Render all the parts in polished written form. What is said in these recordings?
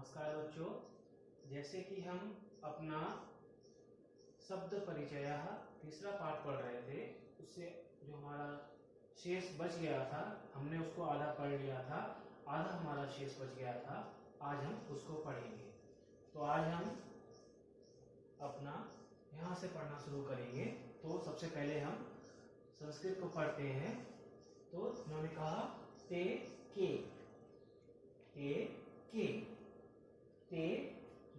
नमस्कार बच्चों, जैसे कि हम अपना शब्द परिचय तीसरा पाठ पढ़ रहे थे, उससे जो हमारा शेष बच गया था हमने उसको आधा पढ़ लिया था, आधा हमारा शेष बच गया था। आज हम उसको पढ़ेंगे। तो आज हम अपना यहाँ से पढ़ना शुरू करेंगे। तो सबसे पहले हम संस्कृत को पढ़ते हैं। तो उन्होंने कहा ते के ते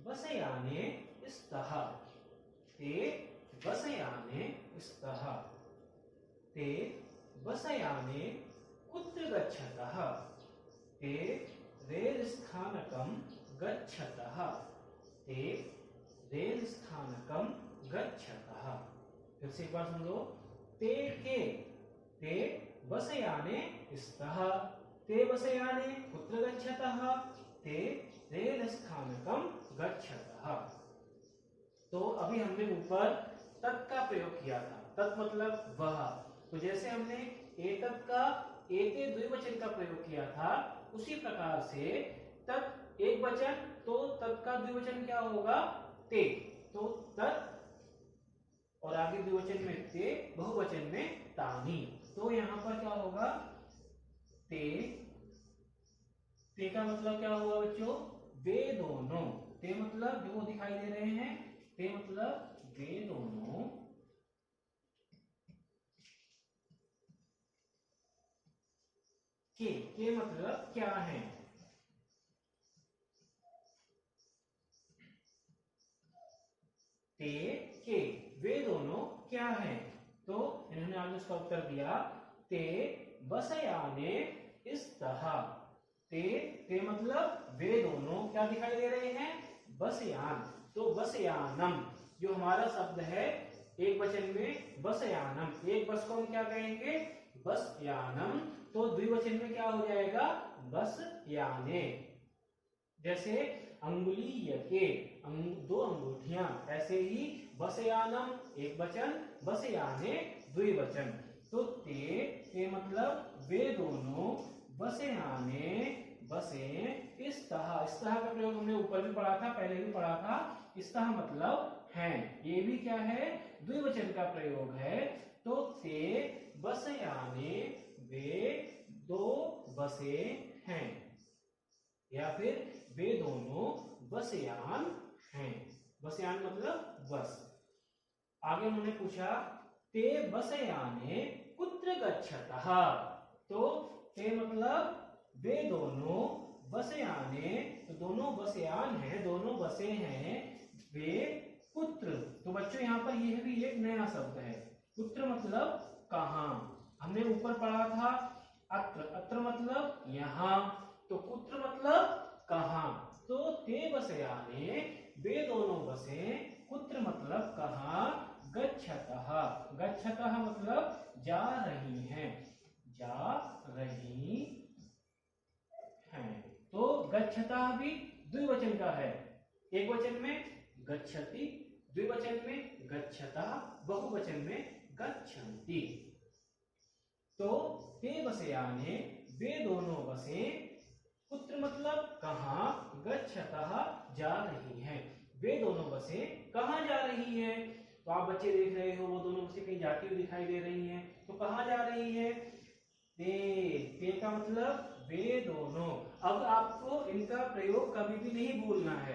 बसयाने स्तः, ते बसयाने स्तः, ते बसयाने कुत्र गच्छतः, ते रेलस्थानकं गच्छतः, ते रेलस्थानकं गच्छतः। फिर से एक बार सुन लो। ते बसयाने स्तः, ते बसयाने कुत्र गच्छतः, ते रेलस्थानकं गच्छतः। तो अभी हमने ऊपर तत् का प्रयोग किया था। तत् मतलब वह। तो जैसे हमने एतत् का एते द्विवचन का प्रयोग किया था, उसी प्रकार से तत् एक वचन, तो तत् का द्विवचन क्या होगा? ते। तो तत् और आगे द्विवचन में ते, बहुवचन में तानि। तो यहाँ पर क्या होगा? ते का मतलब क्या हुआ बच्चों? वे दोनों। ते मतलब जो दिखाई दे रहे हैं, ते मतलब वे दोनों। के मतलब क्या है? ते के वे दोनों क्या हैं? तो इन्होंने आगे उसका उत्तर दिया, ते बसयाने स्तः। ते मतलब वे दोनों क्या दिखाई दे रहे हैं? बसयान। तो बसयानम जो हमारा शब्द है, एक वचन में बसयानम, एक बस को हम क्या कहेंगे? बसयानम। तो द्विवचन में क्या हो जाएगा? बसयाने। जैसे अंगुलीयके, दो अंगूठियां, ऐसे ही बसयानम एक वचन, बसयाने द्विवचन। तो ते मतलब वे दोनों, बसयाने बसे स्तः। स्तः का प्रयोग हमने ऊपर भी पढ़ा था, पहले भी पढ़ा था। स्तः मतलब हैं, ये भी क्या है? द्विवचन का प्रयोग है। तो ते बसयाने वे दो बसे हैं, या फिर वे दोनों बसयान हैं। बसयान मतलब बस। आगे उन्होंने पूछा, ते बसयाने कुत्र गच्छतः। तो ते मतलब वे दोनों, बसयाने तो दोनों बसयान हैं, दोनों बसे हैं, वे कुत्र। तो बच्चों यहाँ पर यह भी एक नया शब्द है। कुत्र मतलब कहाँ। हमने ऊपर पढ़ा था अत्र, अत्र मतलब यहाँ, तो कुत्र मतलब कहाँ। तो ते बसयाने वे दोनों बसे, कुत्र मतलब कहाँ, गच्छतः, गच्छतः मतलब जा रही हैं, जा रही हैं। तो गच्छतः भी द्विवचन का है, एक वचन में गच्छति, द्विवचन में गच्छतः, बहुवचन में गच्छन्ति। तो ते बसयाने वे दोनों बसे, कुत्र मतलब कहाँ, गच्छतः जा रही हैं। वे दोनों बसे कहाँ जा रही हैं? तो आप बच्चे देख रहे हो, वो दोनों बसे कहीं जाती हुई दिखाई दे रही हैं। तो कहाँ जा रही है? ते का मतलब वे दोनों। अब आपको इनका प्रयोग कभी भी नहीं भूलना है।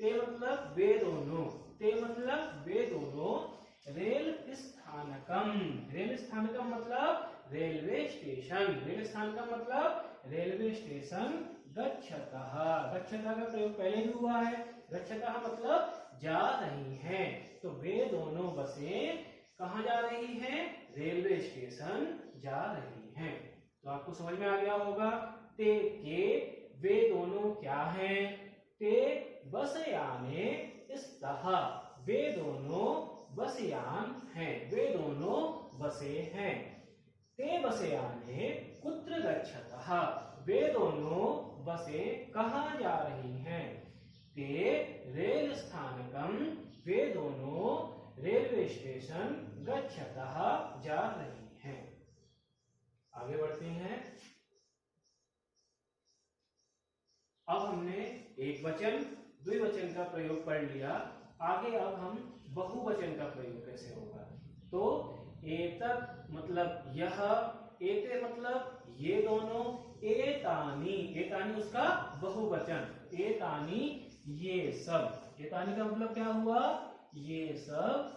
ते मतलब वे दोनों, ते मतलब वे दोनों रेल स्थानकम। रेल स्थानकम मतलब रेलवे स्टेशन, रेल स्थानकम मतलब रेलवे स्टेशन। गच्छतः, गच्छतः का प्रयोग पहले भी हुआ है। गच्छतः मतलब जा रही हैं। तो वे दोनों बसें कहाँ जा रही हैं? रेलवे स्टेशन जा रही हैं। तो आपको समझ में आ गया होगा। ते के वे दोनों क्या हैं? ते बसयाने स्तः, वे दोनों बसयान हैं, वे दोनों बसे हैं। ते बसयाने कुत्र गच्छतः, वे दोनों बसे कहाँ जा रही हैं? ते रेल स्थानकम, वे दोनों रेलवे स्टेशन गच्छतः जा रही हैं। आगे बढ़ते हैं। अब हमने एक वचन द्विवचन का प्रयोग पढ़ लिया। आगे अब हम बहुवचन का प्रयोग कैसे होगा। तो एतत् मतलब यह, एते मतलब ये दोनों, एतानी, एतानी उसका बहुवचन, एतानी ये सब, एतानी का मतलब क्या हुआ, ये सब,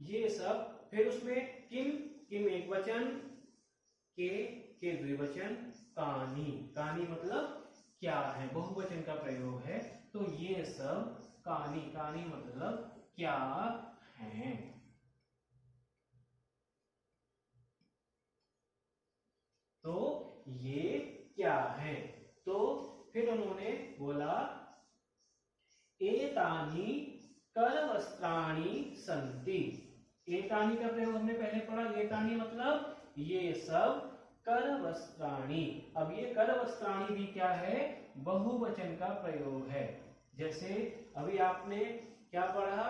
ये सब। फिर उसमें किम, किम एक वचन, के द्विवचन, कानी, कानी मतलब क्या है, बहुवचन का प्रयोग है। तो ये सब कानी, कानी मतलब क्या है। तो ये क्या है। तो फिर उन्होंने बोला एतानी करवस्त्राणि सन्ति। एतानी का प्रयोग हमने पहले पढ़ा, एतानी मतलब ये सब, करवस्त्राणि, अब ये करवस्त्राणि भी क्या है, बहुवचन का प्रयोग है। जैसे अभी आपने क्या पढ़ा,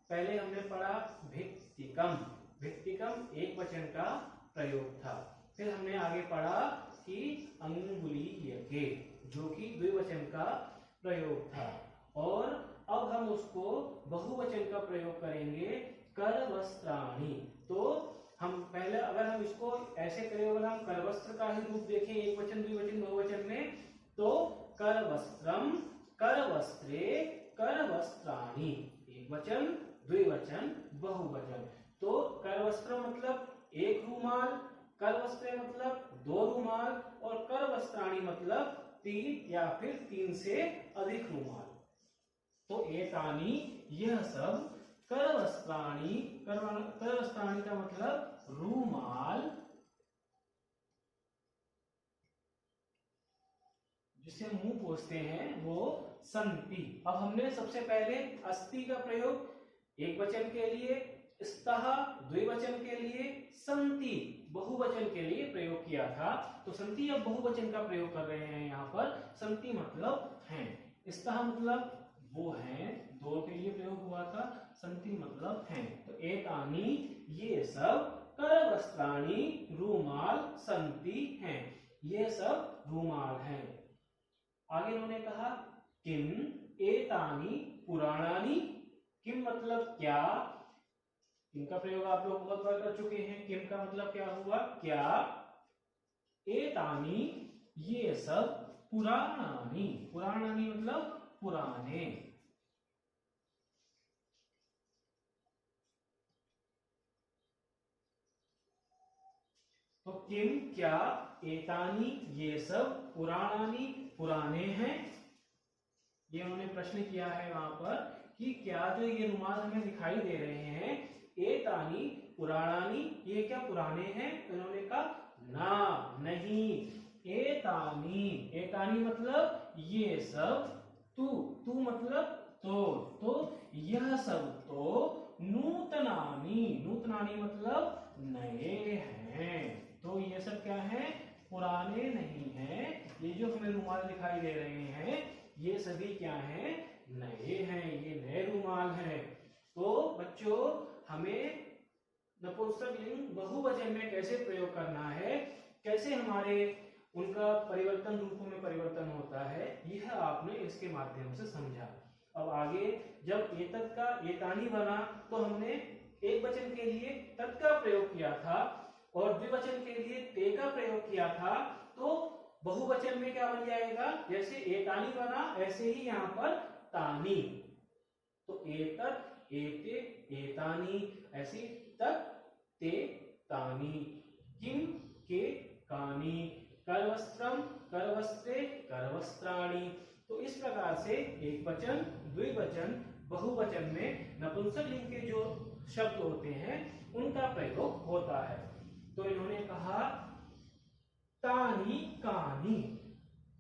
पहले हमने पढ़ा भित्तिकम, भित्तिकम एक वचन का प्रयोग था। फिर हमने आगे पढ़ा कि अंगुलीयके, जो कि द्विवचन का प्रयोग था। और अब हम उसको बहुवचन का प्रयोग करेंगे, करवस्त्राणि। तो हम पहले अगर हम इसको ऐसे करें, अगर हम करवस्त्र का ही रूप देखें एक वचन द्विवचन बहुवचन में, तो करवस्त्रम, करवस्त्रे, करवस्त्राणि, एक वचन द्विवचन बहुवचन। तो करवस्त्र मतलब एक रूमाल, करवस्त्रे मतलब दो रूमाल, और करवस्त्राणि मतलब तीन या फिर तीन से अधिक रूमाल। तो एतानी यह सब, करवस्त्राणि, करवस्त्राणि का मतलब रूमाल, जिसे मुंह पोंछते हैं वो, संति। अब हमने सबसे पहले अस्ति का प्रयोग एक वचन के लिए, स्तः द्विवचन के लिए, संति बहुवचन के लिए प्रयोग किया था। तो संति अब बहुवचन का प्रयोग कर रहे हैं यहाँ पर। संति मतलब हैं, स्तः मतलब वो हैं, दो के लिए प्रयोग हुआ था, संति मतलब हैं। तो एतानी ये सब, करवस्त्राणि रूमाल, संति हैं, ये सब रूमाल हैं। आगे उन्होंने कहा किम एतानी पुराणानि। किम मतलब क्या, किम का प्रयोग आप लोग बहुत बार कर चुके हैं। किम का मतलब क्या हुआ, क्या, एतानी ये सब, पुराणानि, पुराणानि मतलब पुराने। तो किम क्या, एतानी ये सब, पुराणानि पुराने हैं। ये उन्होंने प्रश्न किया है वहां पर कि क्या जो ये रुमाल हमें दिखाई दे रहे हैं, एतानी पुराणानि, ये क्या पुराने हैं। तो उन्होंने कहा ना, नहीं, एतानी, एतानी मतलब ये सब, तू मतलब तो यह सब तो, नूतनानि, नूतनानि मतलब नए हैं। तो ये सब क्या है, पुराने नहीं हैं। ये जो हमें रुमाल दिखाई दे रहे हैं ये सभी क्या हैं, नए हैं, ये नए रुमाल हैं। तो बच्चों हमें नपुंसक लिंग बहुवचन में कैसे प्रयोग करना है, कैसे हमारे उनका परिवर्तन रूपों में परिवर्तन होता है, यह आपने इसके माध्यम से समझा। अब आगे जब एतत् का एतानी बना तो हमने एक वचन के लिए तत् का प्रयोग किया था और द्विवचन के लिए ते का प्रयोग किया था। तो बहुवचन में क्या बन जाएगा, जैसे एतानी बना ऐसे ही यहाँ पर तानी। तो एतत्, एते, एतानी, ऐसे तत्, ते, तानी, किम, के, कानी, करवस्त्रम, करवस्त्रे, करवस्त्राणि। तो इस प्रकार से एक वचन द्विवचन बहुवचन में नपुंसक लिंग के जो शब्द होते हैं उनका प्रयोग होता है। तो इन्होंने कहा तानी कानी,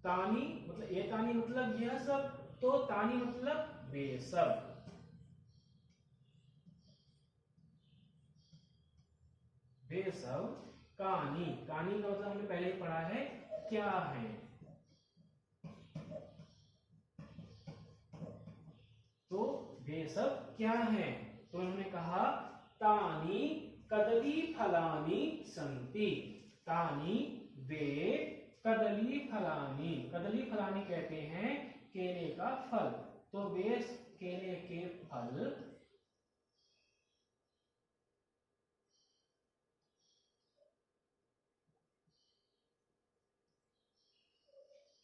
तानी मतलब एतानी मतलब यह सब, तो तानी मतलब वे सब। वे सब कानी, कानी का मतलब हमने पहले ही पढ़ा है क्या है। तो वे सब क्या हैं, तो उन्होंने कहा तानी कदली फलानि सन्ति। तानि वे कदली फलानि। कदली फलानि कहते हैं केले का फल। तो वे केले के फल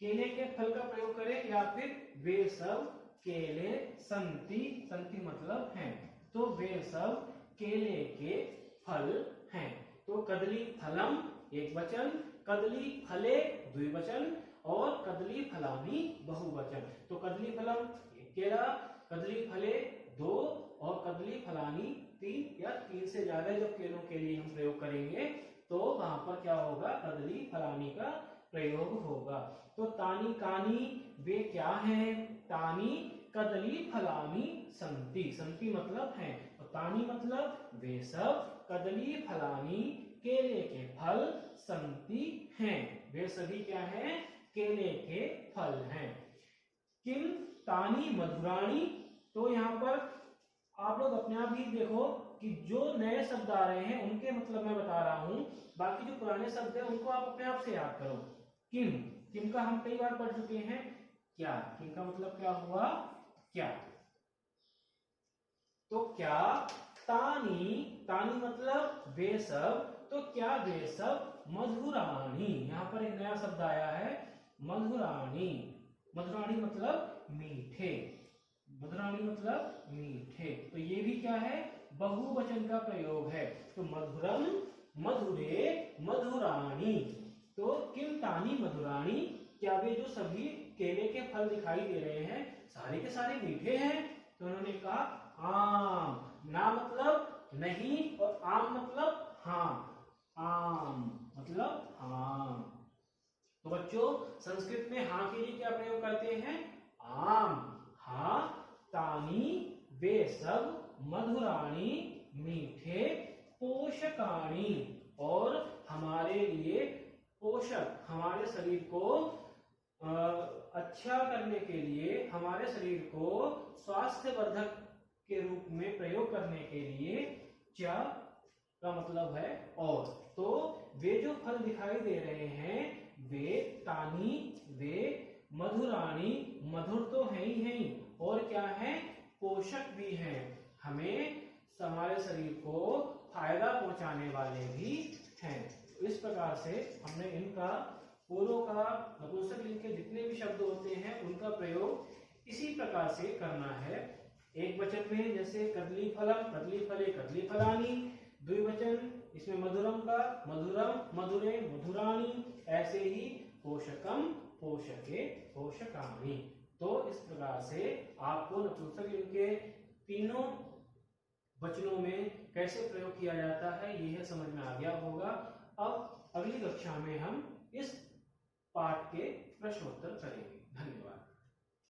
केले के फल का प्रयोग करें या फिर वे सब केले संति। संति मतलब हैं। तो वे सब केले के फल हैं। तो कदली फलम एक वचन, कदली फले द्विवचन और कदली फलानि बहुवचन। तो कदली फलम एक केला, कदली फले दो और कदली फलानि तीन या तीन से ज्यादा जब केलों के लिए हम प्रयोग करेंगे तो वहां पर क्या होगा, कदली फलानि का प्रयोग होगा। तो तानि कानि वे क्या हैं, तानि कदली फलानि संति। संति मतलब हैं और तानि मतलब वे सब, कदली फलानि केले के फल, संति हैं वे सभी क्या हैं, केले के फल हैं। किम तानि मधुराणि। तो यहाँ पर आप लोग अपने आप ही देखो कि जो नए शब्द आ रहे हैं उनके मतलब मैं बता रहा हूं, बाकी जो पुराने शब्द है उनको आप अपने आप से याद करो। किम, किम का हम कई बार पढ़ चुके हैं। क्या, किम का मतलब क्या हुआ, क्या। तो क्या, तानी, तानी मतलब वे सब। तो क्या वे सब मधुराणी। यहां पर एक नया शब्द आया है मधुराणी। मधुराणी मतलब मीठे, मधुराणी मतलब मीठे। तो ये भी क्या है, बहुवचन का प्रयोग है। तो मधुरम, मधुरे, मधुराणी। तो किम तानी मधुराणी, क्या वे जो सभी केले के फल दिखाई दे रहे हैं सारे के सारे मीठे हैं। तो उन्होंने कहा आम। ना मतलब नहीं और आम मतलब हाँ, आम मतलब हाँ। तो बच्चों संस्कृत में हाँ के लिए क्या प्रयोग करते हैं, आम। हाँ तानी वे सब, मधुराणी मीठे, पोषकाणी और हमारे लिए पोषक, हमारे शरीर को अच्छा करने के लिए, हमारे शरीर को स्वास्थ्यवर्धक के रूप में प्रयोग करने के लिए च का मतलब है और। तो वे जो फल दिखाई दे रहे हैं वे तानी, वे मधुराणी, मधुर तो है ही और क्या है, पोषक भी हैं, हमें हमारे शरीर को फायदा पहुंचाने वाले भी हैं। इस प्रकार से हमने इनका पूर्व का नपुंसक लिंग के जितने भी शब्द होते हैं उनका प्रयोग इसी प्रकार से करना है। एक वचन में जैसे कदली फलम, कदली फले, कदली फलानी। द्विवचन इसमें मधुरम का मधुरम, मधुरे, मधुराणी। ऐसे ही पोषकम, पोषके, पोषकाणी। तो इस प्रकार से आपको नपुंसक लिंग के तीनों वचनों में कैसे प्रयोग किया जाता है यह समझ में आ गया होगा। अब अगली कक्षा में हम इस पाठ के प्रश्नोत्तर करेंगे। धन्यवाद।